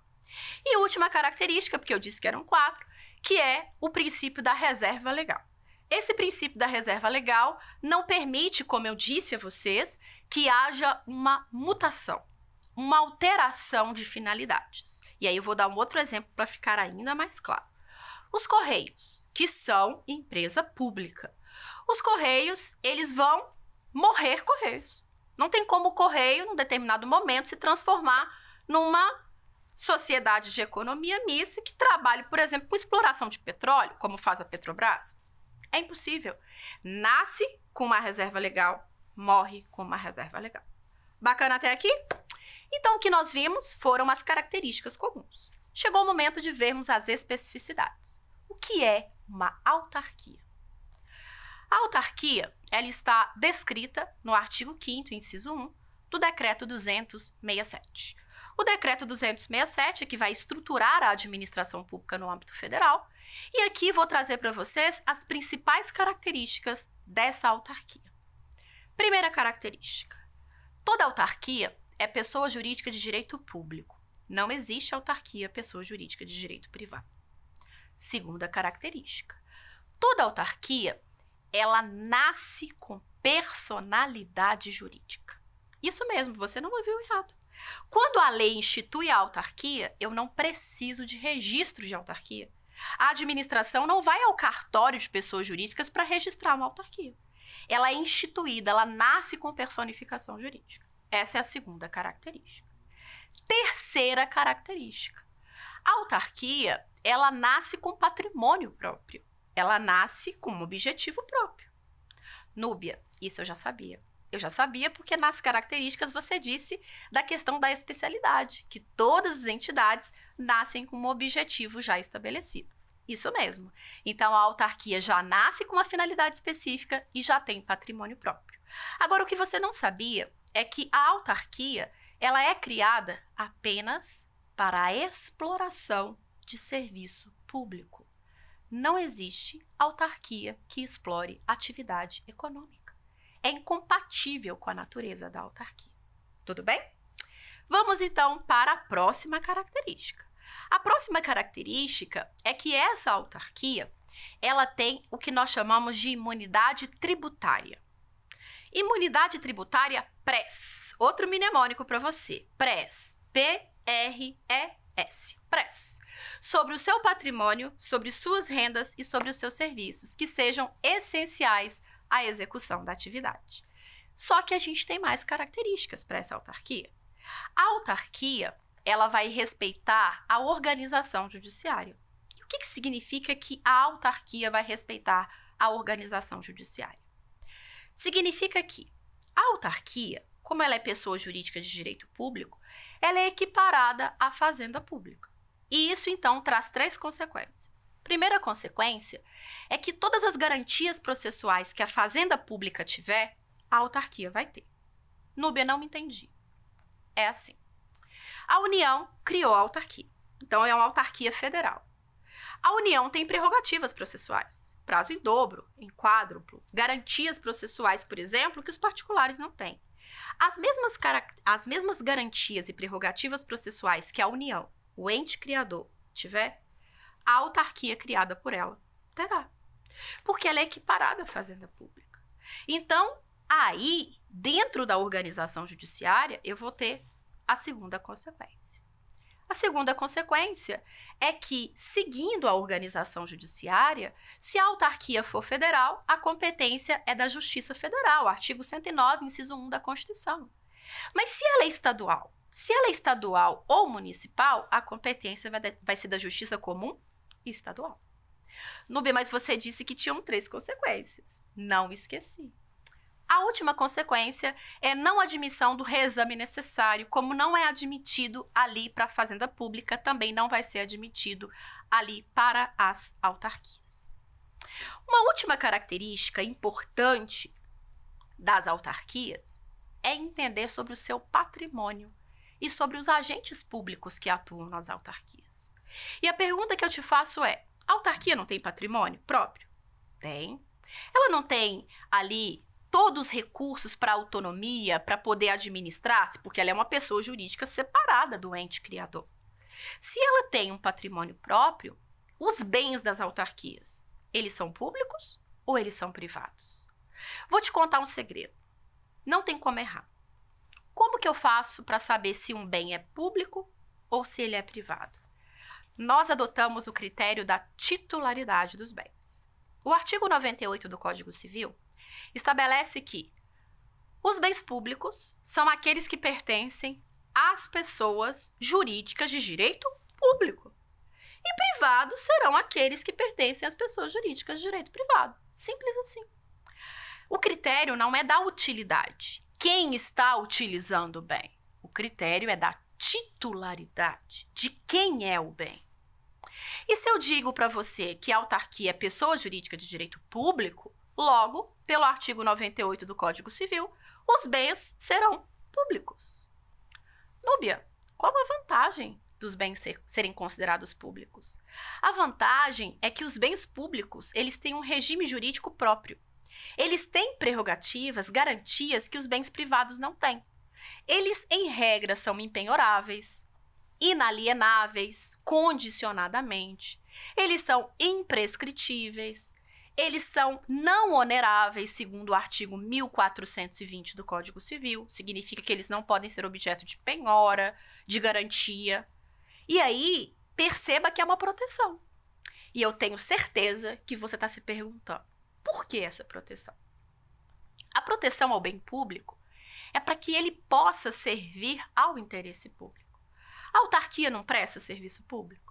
E última característica, porque eu disse que eram 4, que é o princípio da reserva legal. Esse princípio da reserva legal não permite, como eu disse a vocês, que haja uma mutação, uma alteração de finalidades. E aí eu vou dar um outro exemplo para ficar ainda mais claro. Os Correios, que são empresa pública. Os Correios, eles vão morrer Correios. Não tem como o Correio, num determinado momento, se transformar numa sociedade de economia mista que trabalhe, por exemplo, com exploração de petróleo, como faz a Petrobras. É impossível. Nasce com uma reserva legal, morre com uma reserva legal. Bacana até aqui? Então, o que nós vimos foram as características comuns. Chegou o momento de vermos as especificidades. O que é uma autarquia? A autarquia, ela está descrita no artigo 5º, inciso 1, do Decreto 267. O decreto 267, que vai estruturar a administração pública no âmbito federal. E aqui vou trazer para vocês as principais características dessa autarquia. Primeira característica: toda autarquia é pessoa jurídica de direito público. Não existe autarquia pessoa jurídica de direito privado. Segunda característica: toda autarquia, ela nasce com personalidade jurídica. Isso mesmo, você não ouviu errado. Quando a lei institui a autarquia, eu não preciso de registro de autarquia. A administração não vai ao cartório de pessoas jurídicas para registrar uma autarquia. Ela é instituída, ela nasce com personificação jurídica. Essa é a segunda característica. Terceira característica: a autarquia, ela nasce com patrimônio próprio. Ela nasce com um objetivo próprio. Núbia, isso eu já sabia. Eu já sabia porque nas características você disse da questão da especialidade, que todas as entidades nascem com um objetivo já estabelecido. Isso mesmo. Então, a autarquia já nasce com uma finalidade específica e já tem patrimônio próprio. Agora, o que você não sabia é que a autarquia, ela é criada apenas para a exploração de serviço público. Não existe autarquia que explore atividade econômica. É incompatível com a natureza da autarquia. Tudo bem? Vamos então para a próxima característica. A próxima característica é que essa autarquia, ela tem o que nós chamamos de imunidade tributária. Imunidade tributária PRES. Outro mnemônico para você. PRES. P-R-E-S. PRES. Sobre o seu patrimônio, sobre suas rendas e sobre os seus serviços, que sejam essenciais à execução da atividade. Só que a gente tem mais características para essa autarquia. A autarquia, ela vai respeitar a organização judiciária. E o que significa que a autarquia vai respeitar a organização judiciária? Significa que a autarquia, como ela é pessoa jurídica de direito público, ela é equiparada à fazenda pública. E isso, então, traz 3 consequências. Primeira consequência é que todas as garantias processuais que a fazenda pública tiver, a autarquia vai ter. Núbia, não me entendi. É assim. A União criou a autarquia. Então, é uma autarquia federal. A União tem prerrogativas processuais. Prazo em dobro, em quádruplo. Garantias processuais, por exemplo, que os particulares não têm. As mesmas garantias e prerrogativas processuais que a União, o ente criador, tiver, a autarquia criada por ela terá. Porque ela é equiparada à fazenda pública. Então, aí, dentro da organização judiciária, eu vou ter a segunda consequência. A segunda consequência é que, seguindo a organização judiciária, se a autarquia for federal, a competência é da Justiça Federal, artigo 109, inciso 1 da Constituição. Mas se ela é estadual ou municipal, a competência vai ser da Justiça Comum estadual. Núbia, mas você disse que tinham 3 consequências. Não esqueci. A última consequência é não admissão do reexame necessário. Como não é admitido ali para a fazenda pública, também não vai ser admitido ali para as autarquias. Uma última característica importante das autarquias é entender sobre o seu patrimônio e sobre os agentes públicos que atuam nas autarquias. E a pergunta que eu te faço é: a autarquia não tem patrimônio próprio? Tem. Ela não tem ali todos os recursos para autonomia, para poder administrar-se, porque ela é uma pessoa jurídica separada do ente criador. Se ela tem um patrimônio próprio, os bens das autarquias, eles são públicos ou eles são privados? Vou te contar um segredo. Não tem como errar. Como que eu faço para saber se um bem é público ou se ele é privado? Nós adotamos o critério da titularidade dos bens. O artigo 98 do Código Civil estabelece que os bens públicos são aqueles que pertencem às pessoas jurídicas de direito público. E privados serão aqueles que pertencem às pessoas jurídicas de direito privado. Simples assim. O critério não é da utilidade. Quem está utilizando o bem? O critério é da titularidade. De quem é o bem? E se eu digo para você que a autarquia é pessoa jurídica de direito público, logo, pelo artigo 98 do Código Civil, os bens serão públicos. Núbia, Qual a vantagem dos bens serem considerados públicos? A vantagem é que os bens públicos, eles têm um regime jurídico próprio. Eles têm prerrogativas, garantias que os bens privados não têm. Eles, em regra, são impenhoráveis, inalienáveis, condicionadamente. Eles são imprescritíveis. Eles são não oneráveis, segundo o artigo 1420 do Código Civil. Significa que eles não podem ser objeto de penhora, de garantia. E aí, perceba que é uma proteção. E eu tenho certeza que você está se perguntando, por que essa proteção? A proteção ao bem público é para que ele possa servir ao interesse público. A autarquia não presta serviço público?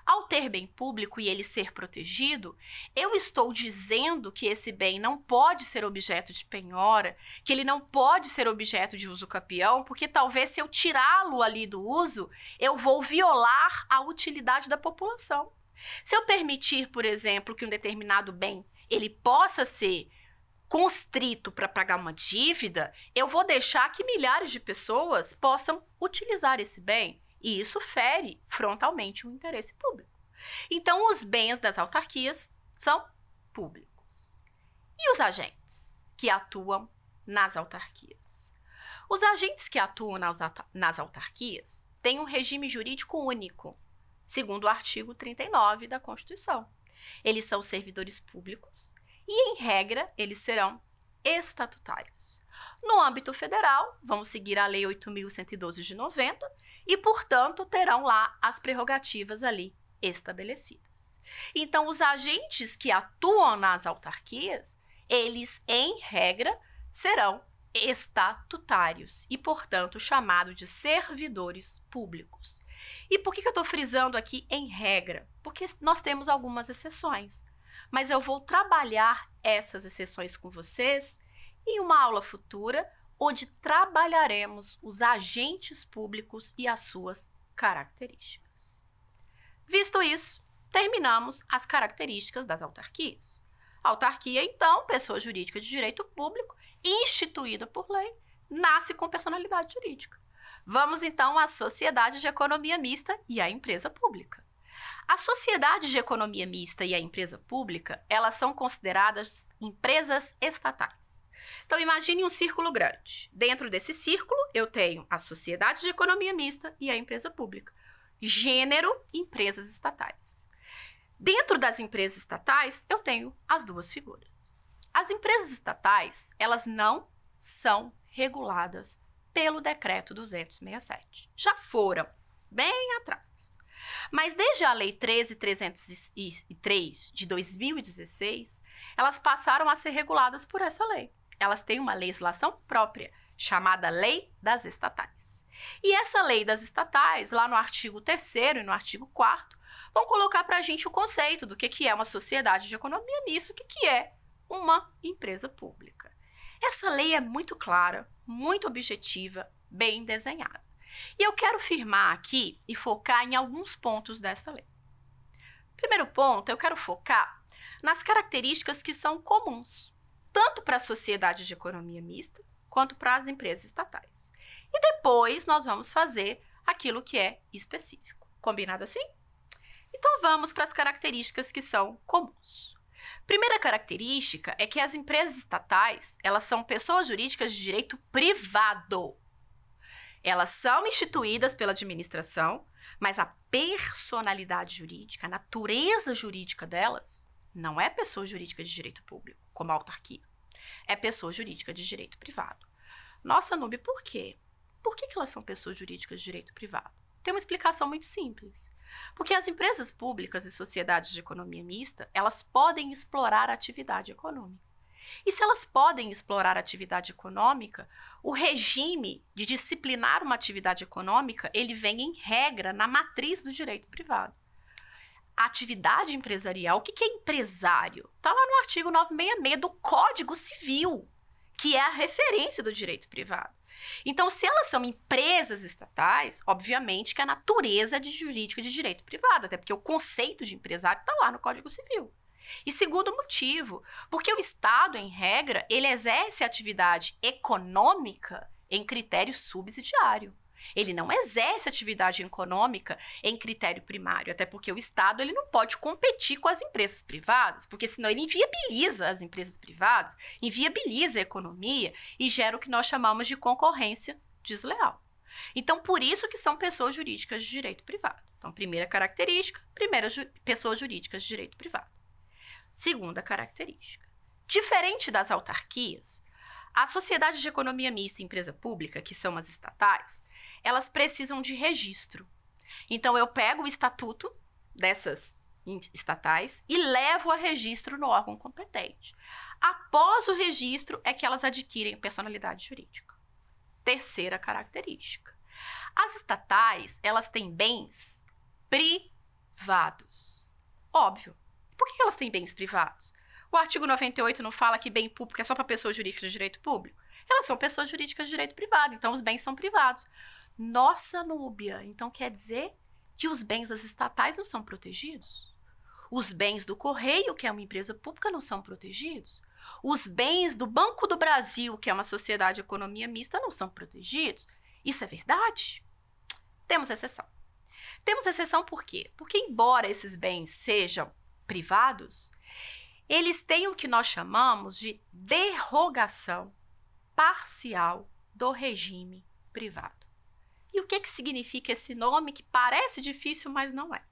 Ao ter bem público e ele ser protegido, eu estou dizendo que esse bem não pode ser objeto de penhora, que ele não pode ser objeto de uso capião, porque talvez se eu tirá-lo ali do uso, eu vou violar a utilidade da população. Se eu permitir, por exemplo, que um determinado bem ele possa ser constrito para pagar uma dívida, eu vou deixar que milhares de pessoas possam utilizar esse bem. E isso fere frontalmente o interesse público. Então, os bens das autarquias são públicos. E os agentes que atuam nas autarquias? Os agentes que atuam nas autarquias têm um regime jurídico único, segundo o artigo 39 da Constituição. Eles são servidores públicos e, em regra, eles serão estatutários. No âmbito federal, vamos seguir a Lei 8.112 de 90 e, portanto, terão lá as prerrogativas ali estabelecidas. Então, os agentes que atuam nas autarquias, eles, em regra, serão estatutários e, portanto, chamados de servidores públicos. E por que eu estou frisando aqui em regra? Porque nós temos algumas exceções, mas eu vou trabalhar essas exceções com vocês em uma aula futura, onde trabalharemos os agentes públicos e as suas características. Visto isso, terminamos as características das autarquias. Autarquia, então, pessoa jurídica de direito público, instituída por lei, nasce com personalidade jurídica. Vamos, então, à sociedade de economia mista e à empresa pública. A sociedade de economia mista e a empresa pública, elas são consideradas empresas estatais. Então, imagine um círculo grande. Dentro desse círculo, eu tenho a sociedade de economia mista e a empresa pública. Gênero, empresas estatais. Dentro das empresas estatais, eu tenho as duas figuras. As empresas estatais, elas não são reguladas pelo Decreto 267. Já foram, bem atrás. Mas desde a Lei 13.303 de 2016, elas passaram a ser reguladas por essa lei. Elas têm uma legislação própria, chamada Lei das Estatais. E essa Lei das Estatais, lá no artigo 3º e no artigo 4º, vão colocar para a gente o conceito do que é uma sociedade de economia mista, o que é uma empresa pública. Essa lei é muito clara, muito objetiva, bem desenhada. E eu quero firmar aqui e focar em alguns pontos dessa lei. Primeiro ponto, eu quero focar nas características que são comuns, tanto para a sociedade de economia mista, quanto para as empresas estatais. E depois nós vamos fazer aquilo que é específico. Combinado assim? Então vamos para as características que são comuns. Primeira característica é que as empresas estatais, elas são pessoas jurídicas de direito privado. Elas são instituídas pela administração, mas a personalidade jurídica, a natureza jurídica delas, não é pessoa jurídica de direito público, como a autarquia. É pessoa jurídica de direito privado. Nossa, Nube, por quê? Por que elas são pessoas jurídicas de direito privado? Tem uma explicação muito simples. Porque as empresas públicas e sociedades de economia mista, elas podem explorar a atividade econômica. E se elas podem explorar a atividade econômica, o regime de disciplinar uma atividade econômica, ele vem em regra na matriz do direito privado. A atividade empresarial, o que é empresário? Está lá no artigo 966 do Código Civil, que é a referência do direito privado. Então, se elas são empresas estatais, obviamente que a natureza é de jurídica de direito privado, até porque o conceito de empresário está lá no Código Civil. E segundo motivo, porque o Estado, em regra, ele exerce a atividade econômica em critério subsidiário. Ele não exerce atividade econômica em critério primário, até porque o Estado ele não pode competir com as empresas privadas, porque senão ele inviabiliza as empresas privadas, inviabiliza a economia e gera o que nós chamamos de concorrência desleal. Então, por isso que são pessoas jurídicas de direito privado. Então, primeira característica, pessoas jurídicas de direito privado. Segunda característica, diferente das autarquias, a sociedade de economia mista e empresa pública, que são as estatais, elas precisam de registro. Então, eu pego o estatuto dessas estatais e levo a registro no órgão competente. Após o registro, é que elas adquirem personalidade jurídica. Terceira característica. As estatais, elas têm bens privados. Óbvio. Por que elas têm bens privados? O artigo 98 não fala que bem público é só para pessoas jurídicas de direito público? Elas são pessoas jurídicas de direito privado, então os bens são privados. Nossa, Núbia, então quer dizer que os bens das estatais não são protegidos? Os bens do Correio, que é uma empresa pública, não são protegidos? Os bens do Banco do Brasil, que é uma sociedade de economia mista, não são protegidos? Isso é verdade? Temos exceção. Temos exceção por quê? Porque embora esses bens sejam privados, eles têm o que nós chamamos de derrogação parcial do regime privado. E o que significa esse nome que parece difícil, mas não é?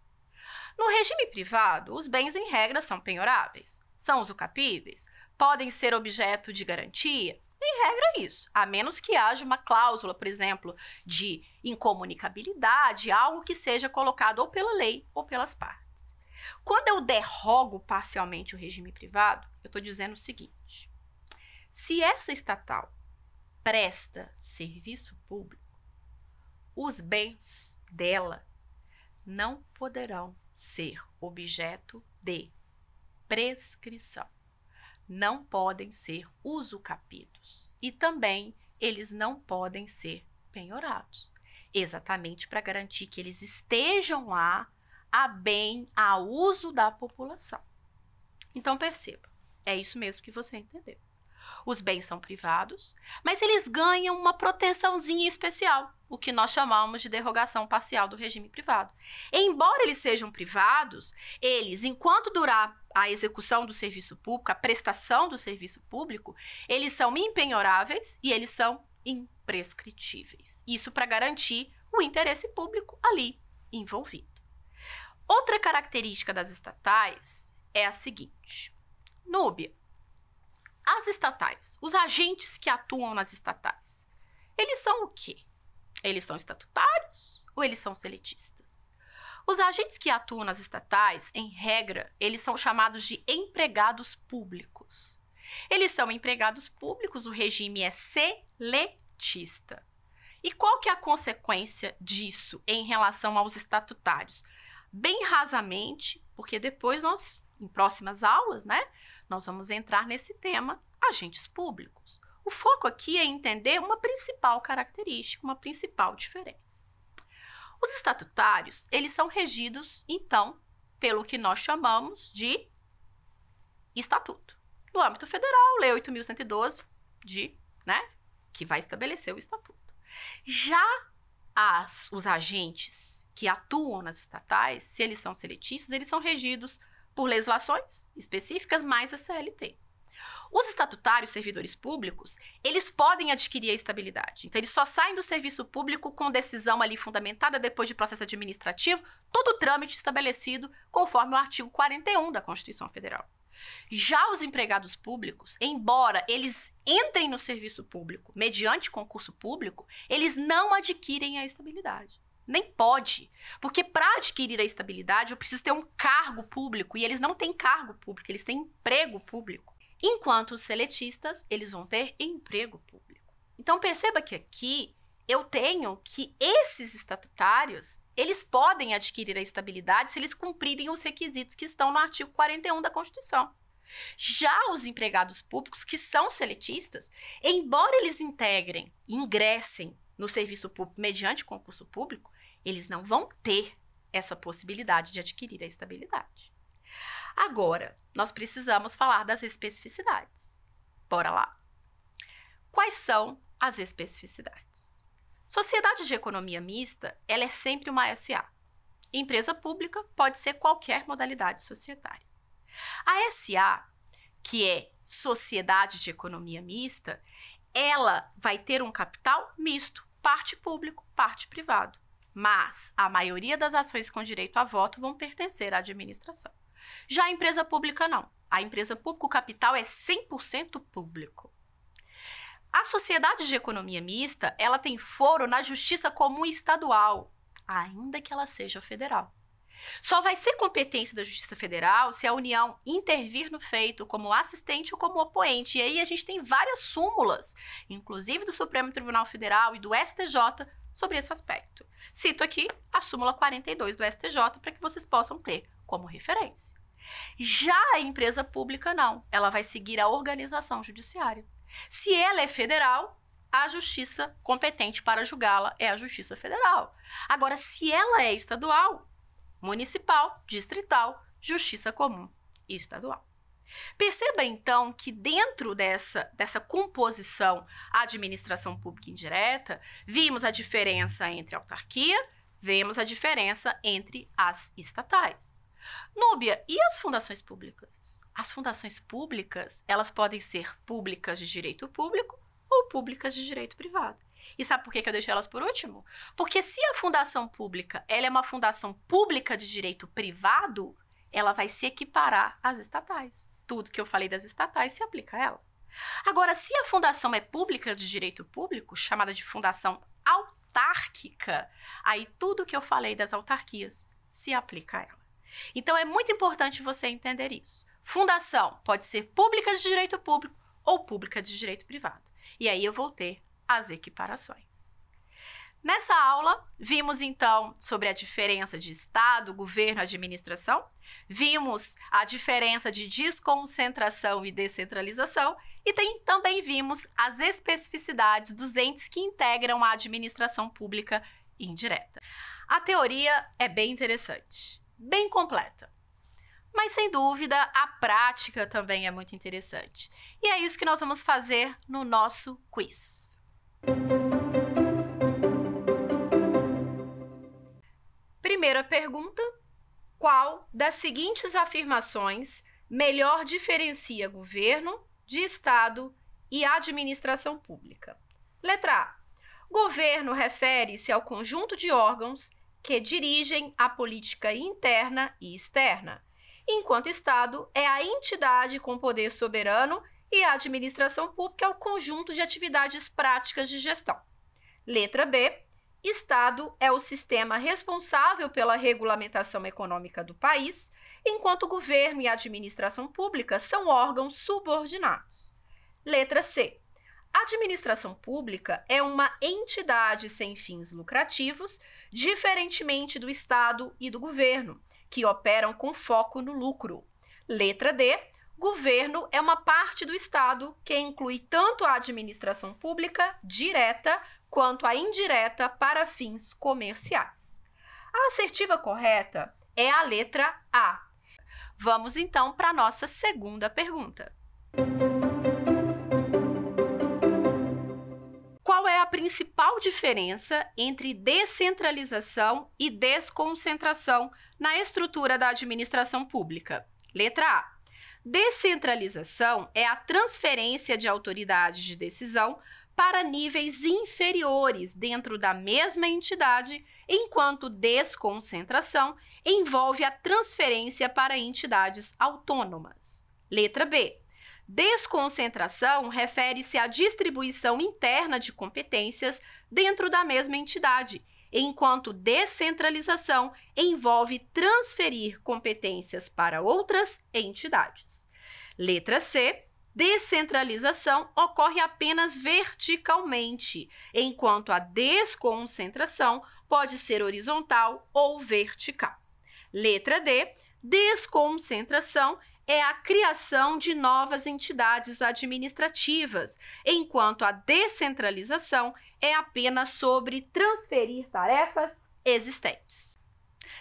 No regime privado, os bens em regra são penhoráveis, são usucapíveis, podem ser objeto de garantia. Em regra é isso, a menos que haja uma cláusula, por exemplo, de incomunicabilidade, algo que seja colocado ou pela lei ou pelas partes. Quando eu derrogo parcialmente o regime privado, eu estou dizendo o seguinte: se essa estatal presta serviço público, os bens dela não poderão ser objeto de prescrição. Não podem ser usucapidos. E também eles não podem ser penhorados. Exatamente para garantir que eles estejam lá a uso da população. Então, perceba, é isso mesmo que você entendeu. Os bens são privados, mas eles ganham uma proteçãozinha especial, o que nós chamamos de derrogação parcial do regime privado. Embora eles sejam privados, eles, enquanto durar a execução do serviço público, a prestação do serviço público, eles são impenhoráveis e eles são imprescritíveis. Isso para garantir o interesse público ali envolvido. Outra característica das estatais é a seguinte: Núbia, as estatais, os agentes que atuam nas estatais, eles são o quê? Eles são estatutários ou eles são seletistas? Os agentes que atuam nas estatais, em regra, eles são chamados de empregados públicos. Eles são empregados públicos, o regime é seletista. E qual que é a consequência disso em relação aos estatutários? Bem rasamente, porque depois nós, em próximas aulas, nós vamos entrar nesse tema, agentes públicos. O foco aqui é entender uma principal característica, uma principal diferença. Os estatutários, eles são regidos, então, pelo que nós chamamos de estatuto. No âmbito federal, Lei 8.112, que vai estabelecer o estatuto. Já os agentes que atuam nas estatais, se eles são seletistas, eles são regidos por legislações específicas, mais a CLT. Os estatutários servidores públicos, eles podem adquirir a estabilidade. Então, eles só saem do serviço público com decisão ali fundamentada depois de processo administrativo, todo o trâmite estabelecido conforme o artigo 41 da Constituição Federal. Já os empregados públicos, embora eles entrem no serviço público mediante concurso público, eles não adquirem a estabilidade. Nem pode, porque para adquirir a estabilidade eu preciso ter um cargo público e eles não têm cargo público, eles têm emprego público. Enquanto os seletistas, eles vão ter emprego público. Então perceba que aqui eu tenho que esses estatutários, eles podem adquirir a estabilidade se eles cumprirem os requisitos que estão no artigo 41 da Constituição. Já os empregados públicos, que são seletistas, embora eles ingressem no serviço público mediante concurso público, eles não vão ter essa possibilidade de adquirir a estabilidade. Agora, nós precisamos falar das especificidades. Bora lá. Quais são as especificidades? Sociedade de economia mista, ela é sempre uma SA. Empresa pública pode ser qualquer modalidade societária. A SA, que é Sociedade de Economia Mista, ela vai ter um capital misto, parte público, parte privado. Mas a maioria das ações com direito a voto vão pertencer à administração. Já a empresa pública não. A empresa pública, o capital é 100% público. A Sociedade de Economia Mista, ela tem foro na Justiça Comum Estadual, ainda que ela seja federal. Só vai ser competência da Justiça Federal se a União intervir no feito como assistente ou como opoente. E aí a gente tem várias súmulas, inclusive do Supremo Tribunal Federal e do STJ, sobre esse aspecto. Cito aqui a súmula 42 do STJ para que vocês possam ter como referência. Já a empresa pública não, ela vai seguir a organização judiciária. Se ela é federal, a justiça competente para julgá-la é a Justiça Federal. Agora, se ela é estadual, municipal, distrital, Justiça Comum Estadual. Perceba, então, que dentro dessa composição administração pública indireta, vimos a diferença entre autarquia, vemos a diferença entre as estatais. Núbia, e as fundações públicas? As fundações públicas, elas podem ser públicas de direito público ou públicas de direito privado. E sabe por que eu deixei elas por último? Porque se a fundação pública ela é uma fundação pública de direito privado, ela vai se equiparar às estatais. Tudo que eu falei das estatais se aplica a ela. Agora, se a fundação é pública de direito público, chamada de fundação autárquica, aí tudo que eu falei das autarquias se aplica a ela. Então, é muito importante você entender isso. Fundação pode ser pública de direito público ou pública de direito privado. E aí eu vou ter as equiparações. Nessa aula, vimos então sobre a diferença de Estado, governo e administração, vimos a diferença de desconcentração e descentralização e também vimos as especificidades dos entes que integram a administração pública indireta. A teoria é bem interessante, bem completa, mas sem dúvida a prática também é muito interessante. E é isso que nós vamos fazer no nosso quiz. Primeira pergunta: qual das seguintes afirmações melhor diferencia governo de Estado e administração pública? Letra A. Governo refere-se ao conjunto de órgãos que dirigem a política interna e externa, enquanto Estado é a entidade com poder soberano e a administração pública é o conjunto de atividades práticas de gestão. Letra B. Estado é o sistema responsável pela regulamentação econômica do país, enquanto governo e administração pública são órgãos subordinados. Letra C. A administração pública é uma entidade sem fins lucrativos, diferentemente do Estado e do governo, que operam com foco no lucro. Letra D. Governo é uma parte do Estado que inclui tanto a administração pública direta quanto a indireta para fins comerciais. A assertiva correta é a letra A. Vamos então para a nossa segunda pergunta. Qual é a principal diferença entre descentralização e desconcentração na estrutura da administração pública? Letra A. Descentralização é a transferência de autoridade de decisão para níveis inferiores dentro da mesma entidade, enquanto desconcentração envolve a transferência para entidades autônomas. Letra B. Desconcentração refere-se à distribuição interna de competências dentro da mesma entidade, enquanto descentralização envolve transferir competências para outras entidades. Letra C. Descentralização ocorre apenas verticalmente, enquanto a desconcentração pode ser horizontal ou vertical. Letra D. Desconcentração é a criação de novas entidades administrativas, enquanto a descentralização é apenas sobre transferir tarefas existentes.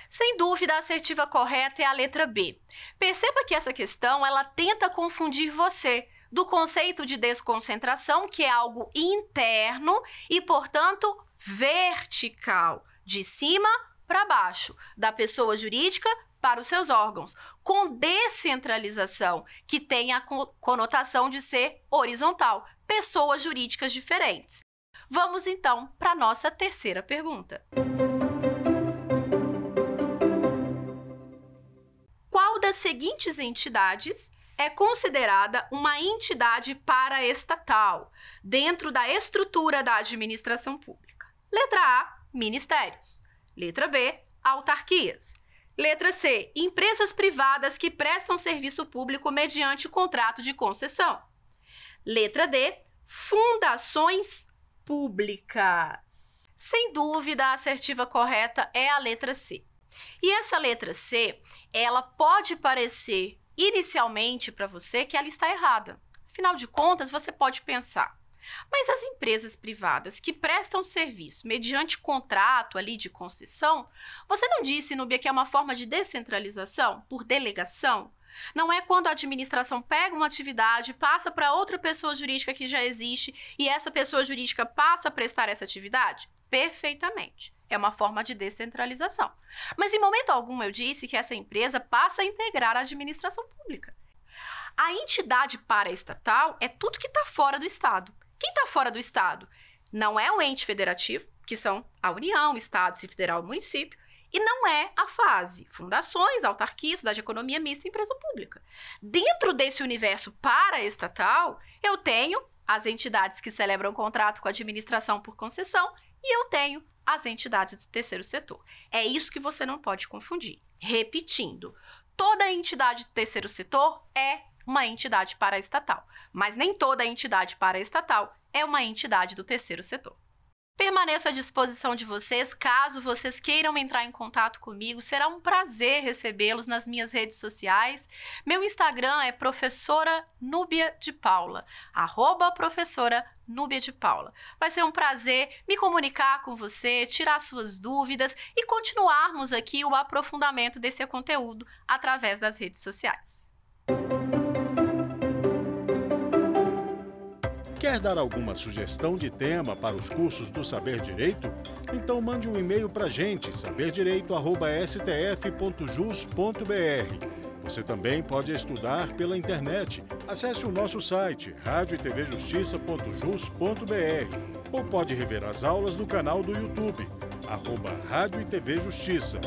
Sem dúvida, a assertiva correta é a letra B. Perceba que essa questão ela tenta confundir você do conceito de desconcentração, que é algo interno e, portanto, vertical, de cima para baixo, da pessoa jurídica para os seus órgãos, com descentralização, que tem a conotação de ser horizontal, pessoas jurídicas diferentes. Vamos então para a nossa terceira pergunta. Qual das seguintes entidades é considerada uma entidade paraestatal dentro da estrutura da administração pública? Letra A, ministérios. Letra B, autarquias. Letra C, empresas privadas que prestam serviço público mediante contrato de concessão. Letra D, fundações públicas. Sem dúvida, a assertiva correta é a letra C. E essa letra C, ela pode parecer inicialmente para você que ela está errada. Afinal de contas, você pode pensar, mas as empresas privadas que prestam serviço mediante contrato ali de concessão, você não disse, Núbia, que é uma forma de descentralização por delegação? Não é quando a administração pega uma atividade, passa para outra pessoa jurídica que já existe e essa pessoa jurídica passa a prestar essa atividade? Perfeitamente. É uma forma de descentralização. Mas em momento algum eu disse que essa empresa passa a integrar a administração pública. A entidade paraestatal é tudo que está fora do Estado. Quem está fora do Estado não é o ente federativo, que são a União, Estado, Federal e Município, e não é a fase, fundações, autarquias, sociedade de economia mista e empresa pública. Dentro desse universo paraestatal, eu tenho as entidades que celebram contrato com a administração por concessão e eu tenho as entidades do terceiro setor. É isso que você não pode confundir. Repetindo, toda entidade do terceiro setor é uma entidade paraestatal, mas nem toda entidade paraestatal é uma entidade do terceiro setor. Permaneço à disposição de vocês, caso vocês queiram entrar em contato comigo, será um prazer recebê-los nas minhas redes sociais. Meu Instagram é professora Núbia de Paula, @professora Núbia de Paula. Vai ser um prazer me comunicar com você, tirar suas dúvidas e continuarmos aqui o aprofundamento desse conteúdo através das redes sociais. Quer dar alguma sugestão de tema para os cursos do Saber Direito? Então mande um e-mail para a gente, saberdireito@stf.jus.br. Você também pode estudar pela internet. Acesse o nosso site radioetvjustiça.jus.br ou pode rever as aulas no canal do YouTube, @Rádio e TV Justiça.